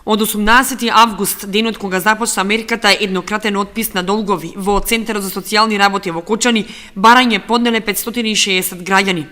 Од 18 август, денот кога започна мерката еднократен отпис на долгови во Центарот за социјални работи во Кочани, барање поднеле 560 граѓани.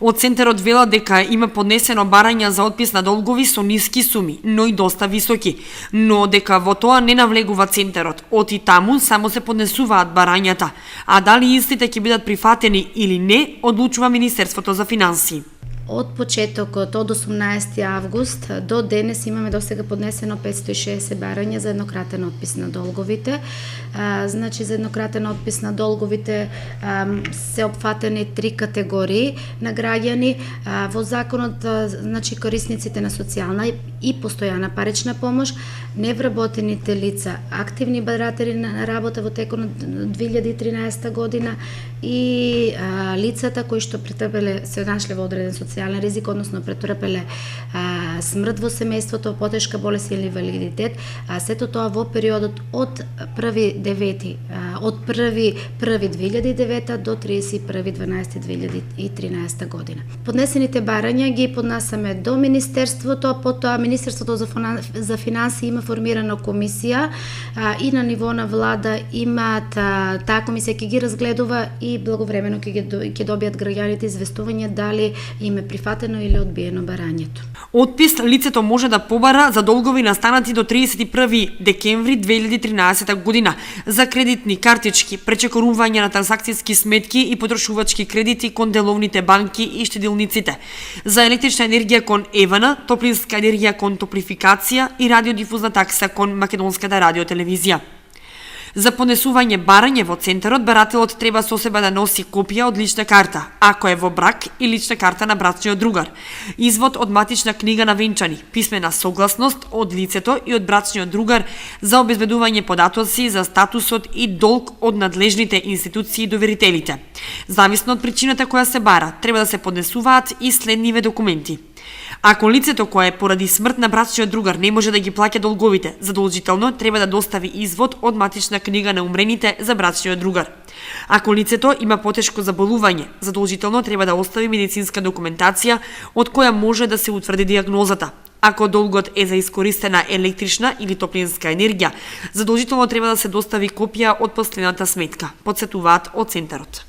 Од Центарот велат дека има поднесено барања за отпис на долгови со ниски суми, но и доста високи, но дека во тоа не навлегува Центарот. Од и таму само се поднесуваат барањата, а дали истите ќе бидат прифатени или не, одлучува Министерството за финансии. Од почетокот, од 18 август до денес имаме досега поднесено 560 барања за еднократен отпис на долговите. Значи, за еднократен отпис на долговите се опфатени 3 категории на граѓани. Во законот, значи, корисниците на социјална и постојана парична помош, невработените лица, активни баратери на работа во текот на 2013 година и лицата кои што претрпеле, се нашле во одреден социјален ризик, односно претрпеле смрт во семејството, потешка болест или инвалидитет, сето тоа во периодот од 1.1.2009 до 31.12.2013 година. Поднесените барања ги поднасаме до Министерството, потоа Министерството за финансии има формирана комисија и на ниво на влада имаат таа комисија ќе ги разгледува и благовремено ќе добијат граѓаните известување дали им е прифатено или одбиено барањето. Отпис лицето може да побара за долгови настанати до 31 декември 2013 година за кредитни картички, пречекорување на трансакцијски сметки и потрошувачки кредити кон деловните банки и штедилниците, за електрична енергија кон ЕВН, топлинска енергија кон топлификација и радиодифузна такса кон Македонската радиотелевизија. За поднесување барање во Центарот, барателот треба со себе да носи копија од лична карта, ако е во брак, и лична карта на брачниот другар, извод од матична книга на венчани, писмена согласност од лицето и од брачниот другар за обезбедување податоци за статусот и долг од надлежните институции и доверителите. Зависно од причината која се бара, треба да се поднесуваат и следниве документи. Ако лицето кое поради смрт на брачниот другар не може да ги плаќа долговите, задолжително треба да достави извод од матична книга на умрените за брачниот другар. Ако лицето има потешко заболување, задолжително треба да остави медицинска документација од која може да се утврди диагнозата. Ако долгот е за искористена електрична или топлинска енергија, задолжително треба да се достави копија од последната сметка, потсетуваат од Центарот.